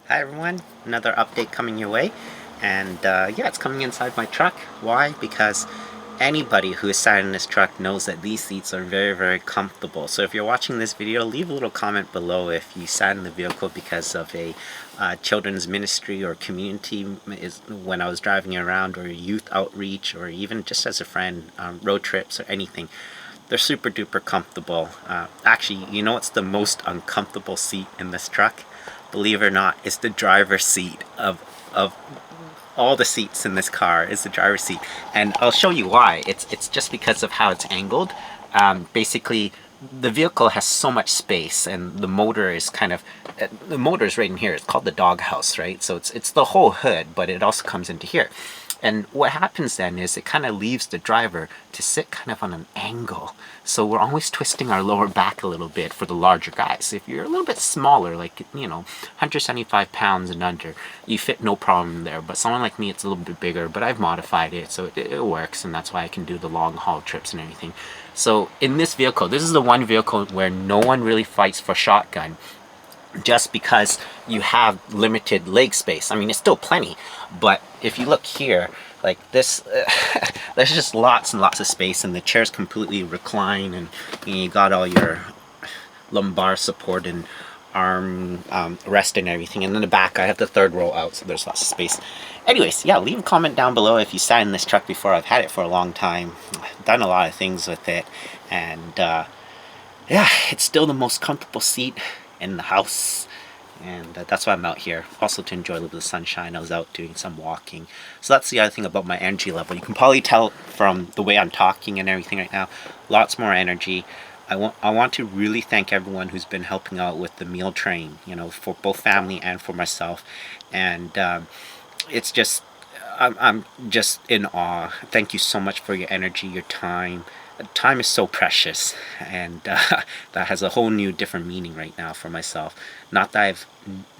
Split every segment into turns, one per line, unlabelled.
Hi everyone, another update coming your way, and yeah, it's coming inside my truck. Why? Because anybody who is sat in this truck knows that these seats are very comfortable. So if you're watching this video, leave a little comment below if you sat in the vehicle because of a children's ministry or community is when I was driving around, or youth outreach, or even just as a friend, road trips or anything. They're super duper comfortable. Actually, you know what's the most uncomfortable seat in this truck? Believe it or not, it's the driver's seat of all the seats in this car is the driver's seat, and I'll show you why. It's just because of how it's angled. Basically, the vehicle has so much space, and the motor is the motor is right in here. It's called the doghouse, right? So it's the whole hood, but it also comes into here. And what happens then is it kind of leaves the driver to sit kind of on an angle. So we're always twisting our lower back a little bit for the larger guys. If you're a little bit smaller, like, 175 pounds and under, you fit no problem there. But someone like me, it's a little bit bigger, but I've modified it so it works, and that's why I can do the long haul trips and everything. So in this vehicle, this is the one vehicle where no one really fights for shotgun, just because you have limited leg space. I mean, it's still plenty, but if you look here, like this, there's just lots and lots of space, and the chair's completely recline, and you got all your lumbar support and arm rest and everything. And in the back, I have the third row out, so there's lots of space. Anyways, yeah, leave a comment down below if you sat in this truck before. I've had it for a long time, done a lot of things with it, and yeah, it's still the most comfortable seat in the house, and that's why I'm out here. Also to enjoy a little bit of sunshine. I was out doing some walking. So that's the other thing about my energy level. You can probably tell from the way I'm talking and everything right now. Lots more energy. I want to really thank everyone who's been helping out with the meal train, for both family and for myself. And it's just, I'm just in awe. Thank you so much for your energy, your time. Time is so precious, and that has a whole new different meaning right now for myself. Not that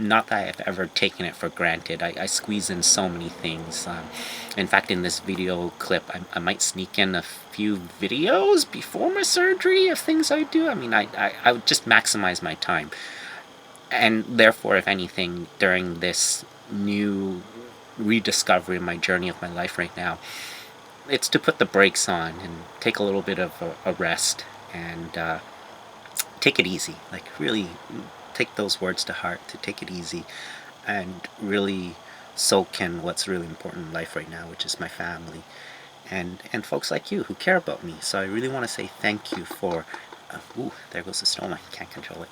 I've ever taken it for granted. I squeeze in so many things. In fact, in this video clip, I might sneak in a few videos before my surgery of things I do. I mean, I would just maximize my time, and therefore, if anything, during this new rediscovery in my journey of my life right now, it's to put the brakes on and take a little bit of a rest, and take it easy. Like, really take those words to heart, to take it easy and really soak in what's really important in life right now, which is my family and folks like you who care about me. So I really want to say thank you for ooh, there goes the stone. I can't control it.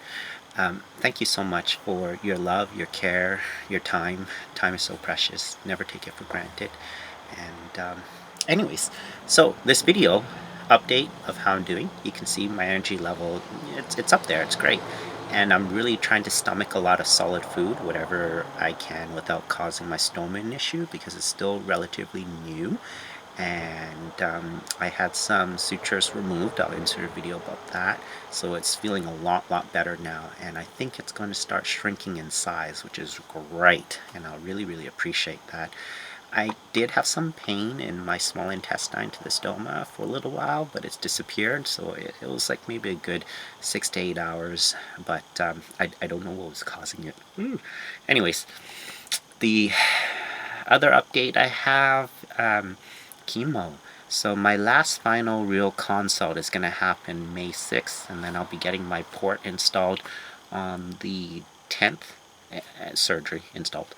Thank you so much for your love, your care, your time. Time is so precious. Never take it for granted. And anyways, so this video update of how I'm doing, you can see my energy level. It's up there. It's great. And I'm really trying to stomach a lot of solid food, whatever I can, without causing my stomach an issue, because it's still relatively new. And I had some sutures removed. I'll insert a video about that. So it's feeling a lot better now, and I think it's going to start shrinking in size, which is great, and I'll really appreciate that. I did have some pain in my small intestine to the stoma for a little while, but it's disappeared, so it was like maybe a good 6 to 8 hours, but I don't know what was causing it. Anyways, the other update I have, chemo. So my last final real consult is going to happen May 6th, and then I'll be getting my port installed on the 10th, surgery installed,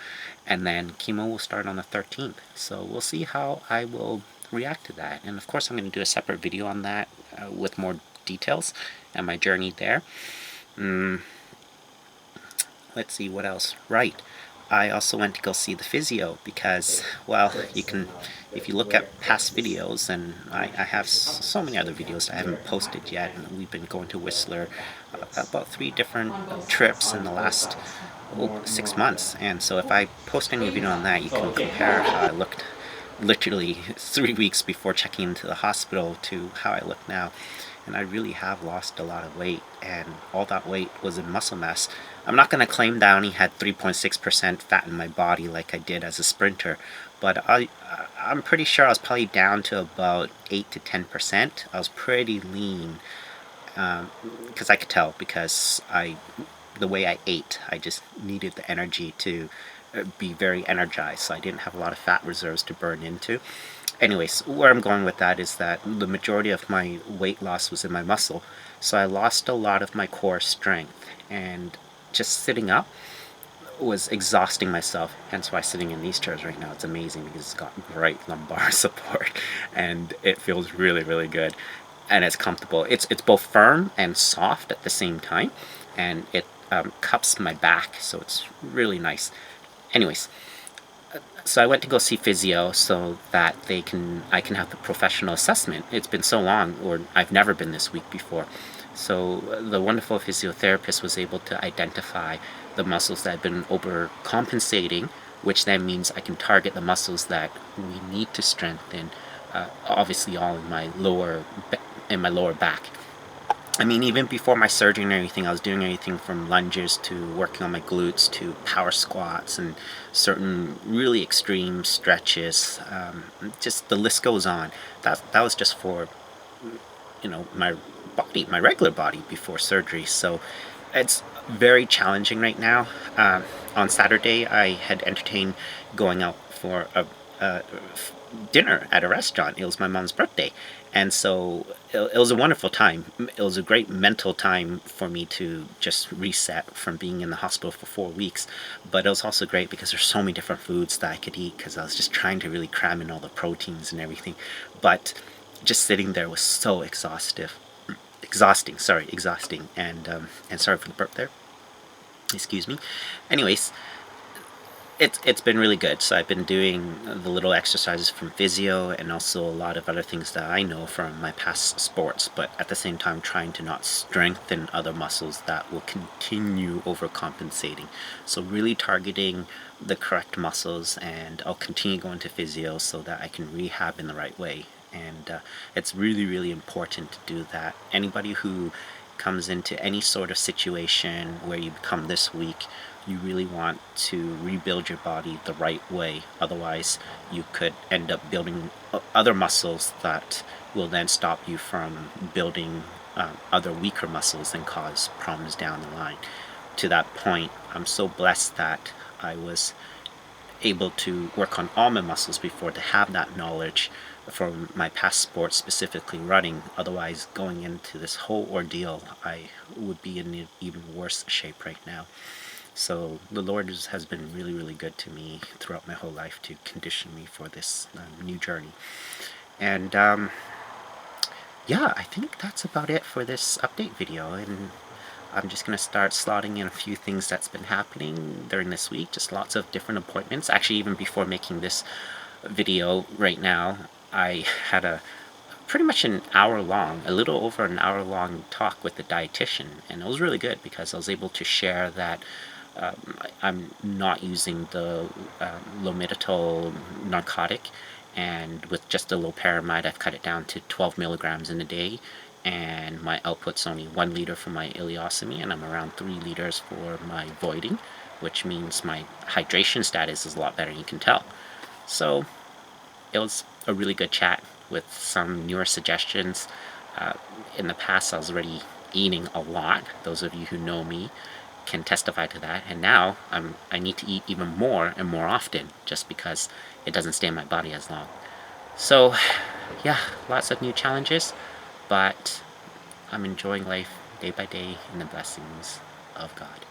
and then chemo will start on the 13th. So we'll see how I will react to that, and of course I'm going to do a separate video on that with more details and my journey there. Let's see what else. Right, I also went to go see the physio because, well, you can, if you look at past videos, and I have so many other videos I haven't posted yet, and we've been going to Whistler about 3 different trips in the last 6 months, and so if I post any video on that, you can compare how I looked literally 3 weeks before checking into the hospital to how I look now. And I really have lost a lot of weight, and all that weight was in muscle mass. I'm not going to claim that I only had 3.6% fat in my body like I did as a sprinter, but I'm pretty sure I was probably down to about 8 to 10%. I was pretty lean, because I could tell, because I the way I ate. I just needed the energy to be very energized, so I didn't have a lot of fat reserves to burn into. Anyways, where I'm going with that is that the majority of my weight loss was in my muscle, so I lost a lot of my core strength, and just sitting up was exhausting myself. Hence why sitting in these chairs right now, it's amazing because it's got great lumbar support and it feels really, really good, and it's comfortable. It's both firm and soft at the same time, and it cups my back, so it's really nice. Anyways, so I went to go see physio so that I can have the professional assessment. It's been so long, or I've never been this weak before. So the wonderful physiotherapist was able to identify the muscles that have been overcompensating, which then means I can target the muscles that we need to strengthen. Obviously, all in my lower back. I mean, even before my surgery and everything, I was doing everything from lunges to working on my glutes to power squats and certain really extreme stretches. Just the list goes on. That was just for my body, my regular body before surgery. So it's very challenging right now. On Saturday, I had entertained going out for a dinner at a restaurant. It was my mom's birthday, and so it was a wonderful time. It was a great mental time for me to just reset from being in the hospital for 4 weeks. But it was also great because there's so many different foods that I could eat because I was just trying to really cram in all the proteins and everything. But just sitting there was so exhausting, and sorry for the burp there. Excuse me. Anyways, it's been really good. So I've been doing the little exercises from physio and also a lot of other things that I know from my past sports, but at the same time trying to not strengthen other muscles that will continue overcompensating. So really targeting the correct muscles, and I'll continue going to physio so that I can rehab in the right way. And it's really, really important to do that. Anybody who comes into any sort of situation where you become this weak, you really want to rebuild your body the right way. Otherwise, you could end up building other muscles that will then stop you from building other weaker muscles and cause problems down the line. To that point, I'm so blessed that I was able to work on all my muscles before, to have that knowledge from my past sports, specifically running. Otherwise, going into this whole ordeal, I would be in even worse shape right now. So the Lord has been really, really good to me throughout my whole life to condition me for this new journey. And yeah, I think that's about it for this update video. And I'm just going to start slotting in a few things that's been happening during this week. Just lots of different appointments. Actually, even before making this video right now, I had a pretty much an hour long, a little over an hour long talk with the dietitian. And it was really good because I was able to share that I'm not using the Lomitol narcotic, and with just the loperamide, I've cut it down to 12 milligrams in a day, and my output's only 1 liter for my ileostomy, and I'm around 3 liters for my voiding, which means my hydration status is a lot better, you can tell. So it was a really good chat with some newer suggestions. In the past, I was already eating a lot. Those of you who know me can testify to that. And now I need to eat even more and more often just because it doesn't stay in my body as long. So yeah, lots of new challenges, but I'm enjoying life day by day in the blessings of God.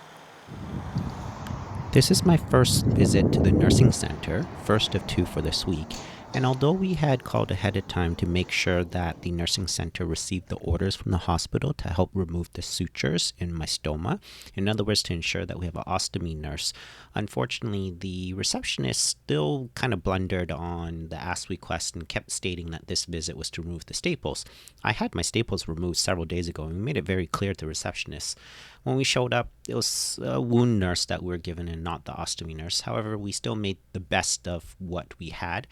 This is my first visit to the nursing center, first of 2 for this week. And although we had called ahead of time to make sure that the nursing center received the orders from the hospital to help remove the sutures in my stoma, in other words, to ensure that we have an ostomy nurse, unfortunately, the receptionist still kind of blundered on the ask request and kept stating that this visit was to remove the staples. I had my staples removed several days ago, and we made it very clear to the receptionist. When we showed up, it was a wound nurse that we were given and not the ostomy nurse. However, we still made the best of what we had.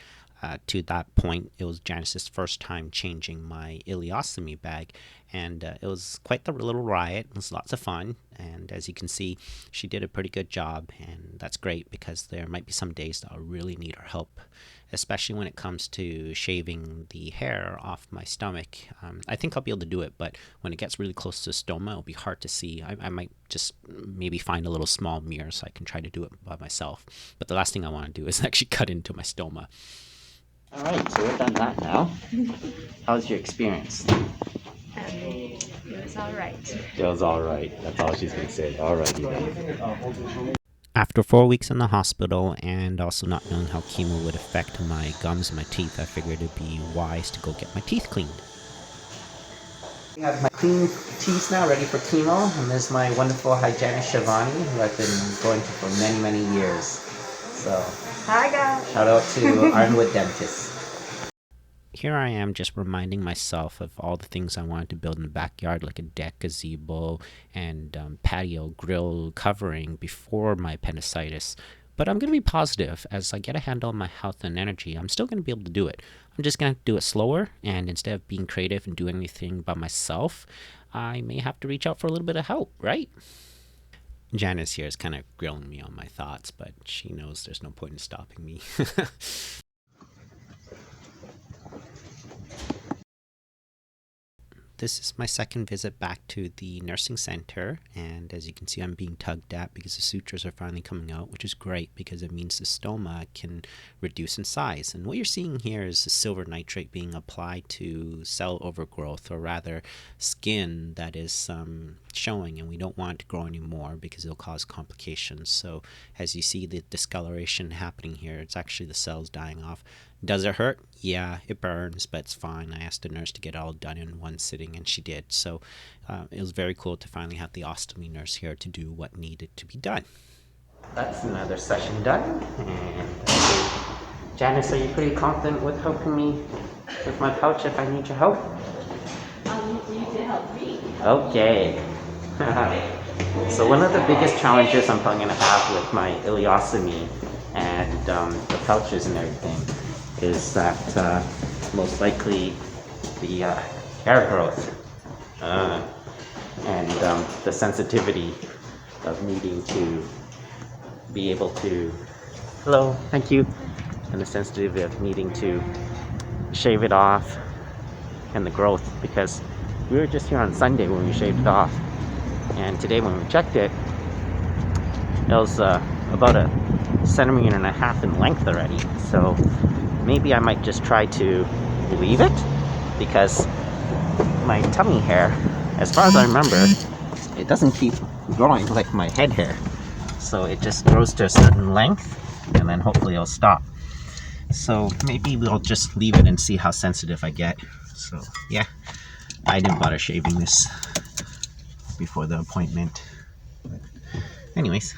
To that point, it was Janice's first time changing my ileostomy bag, and it was quite the little riot. It was lots of fun, and as you can see, she did a pretty good job, and that's great because there might be some days that I'll really need her help, especially when it comes to shaving the hair off my stomach. I think I'll be able to do it, but when it gets really close to the stoma, it'll be hard to see. I might just maybe find a little small mirror so I can try to do it by myself. But the last thing I want to do is actually cut into my stoma. All right, so we're done that now. How's your experience?
It was all right.
It was all right. That's all she's going to say. All right, then. After 4 weeks in the hospital and also not knowing how chemo would affect my gums and my teeth, I figured it'd be wise to go get my teeth cleaned. I have my clean teeth now ready for chemo, and there's my wonderful hygienist Shivani, who I've been going to for many, many years. So,
Hi guys.
shout out to Arnwood Dentist. Here I am just reminding myself of all the things I wanted to build in the backyard, like a deck, gazebo, and patio grill covering before my appendicitis. But I'm going to be positive. As I get a handle on my health and energy, I'm still going to be able to do it. I'm just going to do it slower, and instead of being creative and doing anything by myself, I may have to reach out for a little bit of help, right? Janice here is kind of grilling me on my thoughts, but she knows there's no point in stopping me. This is my second visit back to the nursing center, and as you can see, I'm being tugged at because the sutures are finally coming out, which is great because it means the stoma can reduce in size. And what you're seeing here is the silver nitrate being applied to cell overgrowth, or rather skin that is showing, and we don't want it to grow anymore because it'll cause complications. So as you see the discoloration happening here, it's actually the cells dying off. Does it hurt? Yeah, it burns, but it's fine. I asked the nurse to get it all done in one sitting, and she did. So it was very cool to finally have the ostomy nurse here to do what needed to be done. That's another session done. And Janice, are you pretty confident with helping me with my pouch if I need your help?
You need to help me.
Okay. So one of the biggest challenges I'm probably going to have with my ileostomy and the pouches and everything is that most likely the hair growth and the sensitivity of needing to be able to, hello, thank you, and the sensitivity of needing to shave it off, and the growth, because we were just here on Sunday when we shaved it off, and today when we checked it, it was about 1.5 centimeters in length already. So maybe I might just try to leave it, because my tummy hair, as far as I remember, it doesn't keep growing like my head hair. So it just grows to a certain length, and then hopefully it'll stop. So maybe we'll just leave it and see how sensitive I get. So yeah, I didn't bother shaving this before the appointment. But anyways.